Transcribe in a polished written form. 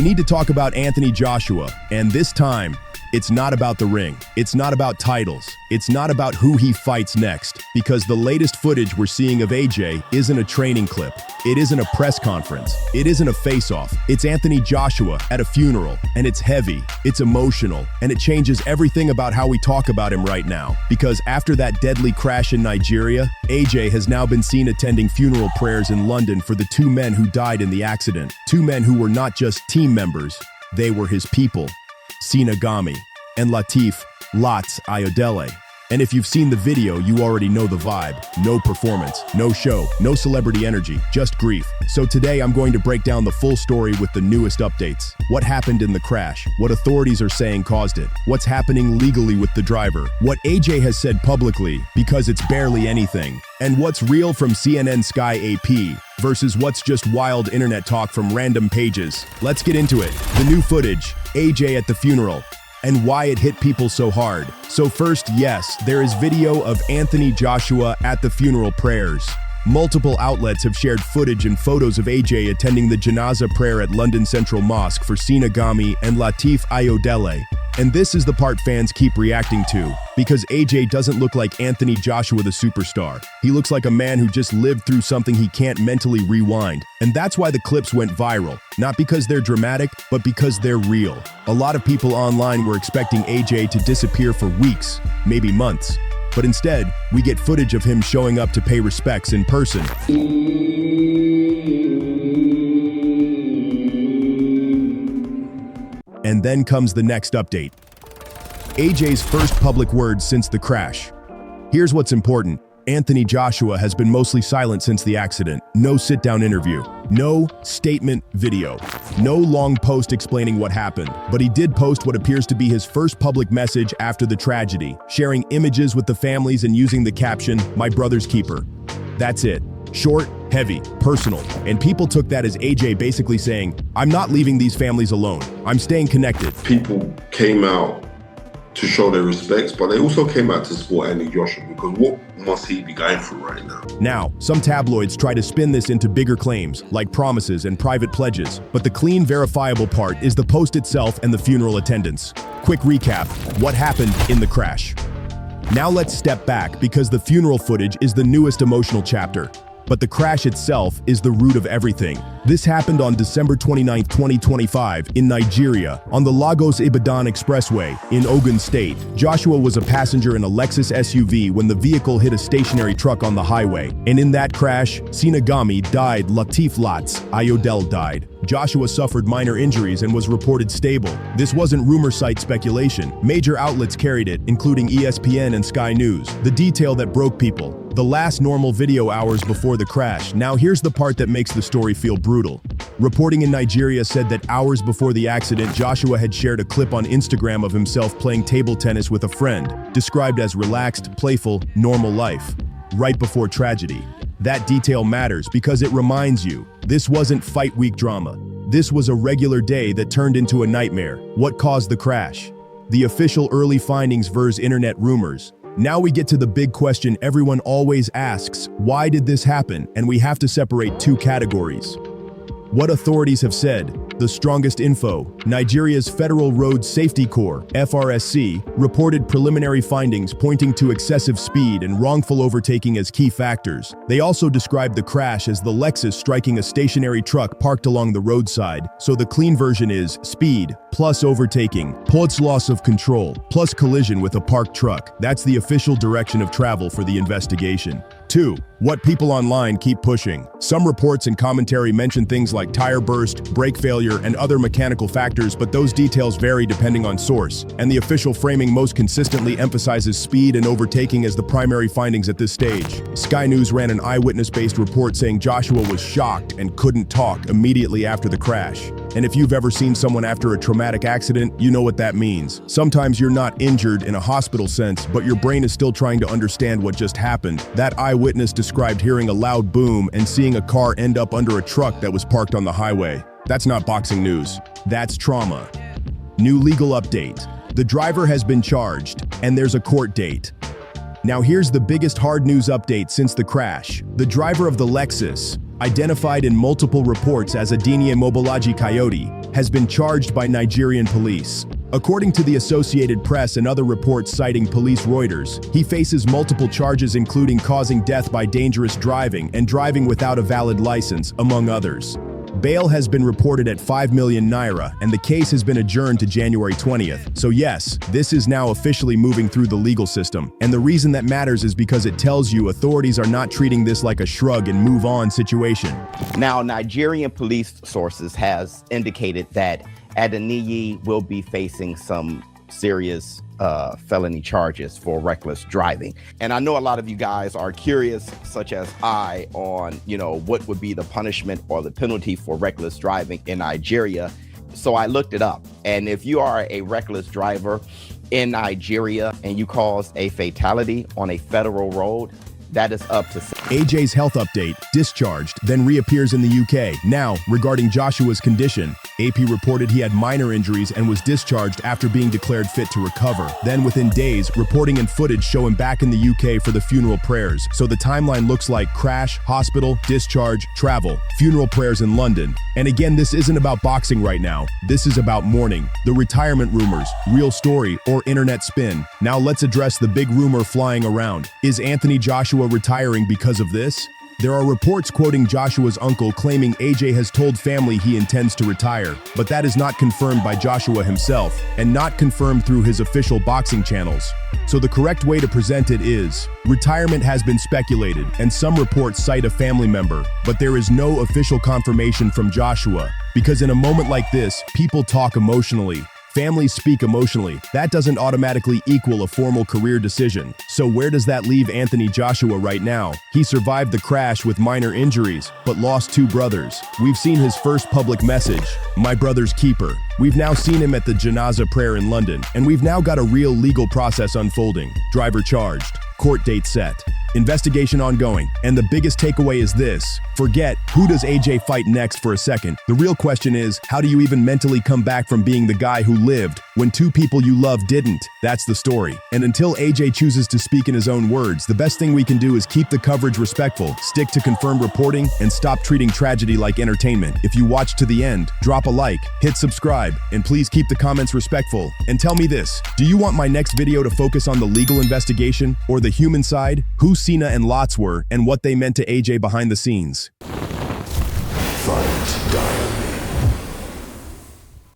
We need to talk about Anthony Joshua, and this time, it's not about the ring. It's not about titles. It's not about who he fights next, because the latest footage we're seeing of AJ isn't a training clip. It isn't a press conference. It isn't a face-off. It's Anthony Joshua at a funeral, and it's heavy, it's emotional, and it changes everything about how we talk about him right now. Because after that deadly crash in Nigeria, AJ has now been seen attending funeral prayers in London for the two men who died in the accident. Two men who were not just team members, they were his people. Sinagami and Latif Lots Ayodele. And if you've seen the video, you already know the vibe. No performance, no show, no celebrity energy, just grief. So today I'm going to break down the full story with the newest updates. What happened in the crash? What authorities are saying caused it? What's happening legally with the driver? What AJ has said publicly, because it's barely anything. And what's real from CNN Sky AP versus what's just wild internet talk from random pages. Let's get into it. The new footage, AJ at the funeral, and why it hit people so hard. So first, yes, there is video of Anthony Joshua at the funeral prayers. Multiple outlets have shared footage and photos of AJ attending the Janaza prayer at London Central Mosque for Sinagami and Latif Ayodele. And this is the part fans keep reacting to, because AJ doesn't look like Anthony Joshua the superstar. He looks like a man who just lived through something he can't mentally rewind. And that's why the clips went viral. Not because they're dramatic, but because they're real. A lot of people online were expecting AJ to disappear for weeks, maybe months. But instead, we get footage of him showing up to pay respects in person. And then comes the next update. AJ's first public words since the crash. Here's what's important. Anthony Joshua has been mostly silent since the accident. No sit-down interview. No statement video. No long post explaining what happened. But he did post what appears to be his first public message after the tragedy, sharing images with the families and using the caption, "My brother's keeper." That's it. Short, heavy, personal. And people took that as AJ basically saying, "I'm not leaving these families alone. I'm staying connected." People came out to show their respects, but they also came out to support Anthony Joshua, because what must he be going through right now? Now, some tabloids try to spin this into bigger claims, like promises and private pledges, but the clean, verifiable part is the post itself and the funeral attendance. Quick recap, what happened in the crash? Now let's step back, because the funeral footage is the newest emotional chapter. But the crash itself is the root of everything. This happened on December 29, 2025, in Nigeria, on the Lagos-Ibadan Expressway in Ogun State. Joshua was a passenger in a Lexus SUV when the vehicle hit a stationary truck on the highway. And in that crash, Sinagami died, Latif Lots Ayodele died. Joshua suffered minor injuries and was reported stable. This wasn't rumor site speculation. Major outlets carried it, including ESPN and Sky News. The detail that broke people. The last normal video hours before the crash. Now here's the part that makes the story feel brutal. Reporting in Nigeria said that hours before the accident, Joshua had shared a clip on Instagram of himself playing table tennis with a friend, described as relaxed, playful, normal life, right before tragedy. That detail matters because it reminds you, this wasn't fight week drama. This was a regular day that turned into a nightmare. What caused the crash? The official early findings versus internet rumors. Now we get to the big question everyone always asks, why did this happen? And we have to separate two categories. What authorities have said. The strongest info. Nigeria's Federal Road Safety Corps, FRSC, reported preliminary findings pointing to excessive speed and wrongful overtaking as key factors. They also described the crash as the Lexus striking a stationary truck parked along the roadside. So the clean version is speed plus overtaking plus loss of control plus collision with a parked truck. That's the official direction of travel for the investigation. 2. What people online keep pushing. Some reports and commentary mention things like tire burst, brake failure, and other mechanical factors, but those details vary depending on source, and the official framing most consistently emphasizes speed and overtaking as the primary findings at this stage. Sky News ran an eyewitness-based report saying Joshua was shocked and couldn't talk immediately after the crash. And if you've ever seen someone after a traumatic accident, you know what that means. Sometimes you're not injured in a hospital sense, but your brain is still trying to understand what just happened. That eyewitness described hearing a loud boom and seeing a car end up under a truck that was parked on the highway. That's not boxing news. That's trauma. New legal update. The driver has been charged, and there's a court date. Now here's the biggest hard news update since the crash. The driver of the Lexus, identified in multiple reports as Adenia Mobolaji Coyote, has been charged by Nigerian police. According to the Associated Press and other reports citing police Reuters, he faces multiple charges including causing death by dangerous driving and driving without a valid license, among others. Bail has been reported at 5 million naira, and the case has been adjourned to January 20th. So yes, this is now officially moving through the legal system. And the reason that matters is because it tells you authorities are not treating this like a shrug and move on situation. Now, Nigerian police sources has indicated that Adeniyi will be facing some serious felony charges for reckless driving. And I know a lot of you guys are curious, such as I, on, what would be the punishment or the penalty for reckless driving in Nigeria. So I looked it up. And if you are a reckless driver in Nigeria and you cause a fatality on a federal road, that is up to AJ's health update, discharged, then reappears in the UK. Now, regarding Joshua's condition, AP reported he had minor injuries and was discharged after being declared fit to recover. Then within days, reporting and footage show him back in the UK for the funeral prayers. So the timeline looks like crash, hospital, discharge, travel, funeral prayers in London. And again, this isn't about boxing right now. This is about mourning, the retirement rumors, real story, or internet spin. Now let's address the big rumor flying around. Is Anthony Joshua retiring because of this? There are reports quoting Joshua's uncle claiming AJ has told family he intends to retire, but that is not confirmed by Joshua himself and not confirmed through his official boxing channels. So the correct way to present it is, retirement has been speculated and some reports cite a family member, but there is no official confirmation from Joshua, because in a moment like this, people talk emotionally. Families speak emotionally. That doesn't automatically equal a formal career decision. So where does that leave Anthony Joshua right now? He survived the crash with minor injuries, but lost 2 brothers. We've seen his first public message, "My brother's keeper." We've now seen him at the Janaza prayer in London, and we've now got a real legal process unfolding. Driver charged, court date set, investigation ongoing, and the biggest takeaway is this: forget who does AJ fight next for a second. The real question is, how do you even mentally come back from being the guy who lived when 2 people you love didn't? That's the story. And until AJ chooses to speak in his own words, the best thing we can do is keep the coverage respectful, stick to confirmed reporting, and stop treating tragedy like entertainment. If you watched to the end, drop a like, hit subscribe, and please keep the comments respectful. And tell me this, do you want my next video to focus on the legal investigation or the human side? Who Cena and Lots were and what they meant to AJ behind the scenes? Fight, die.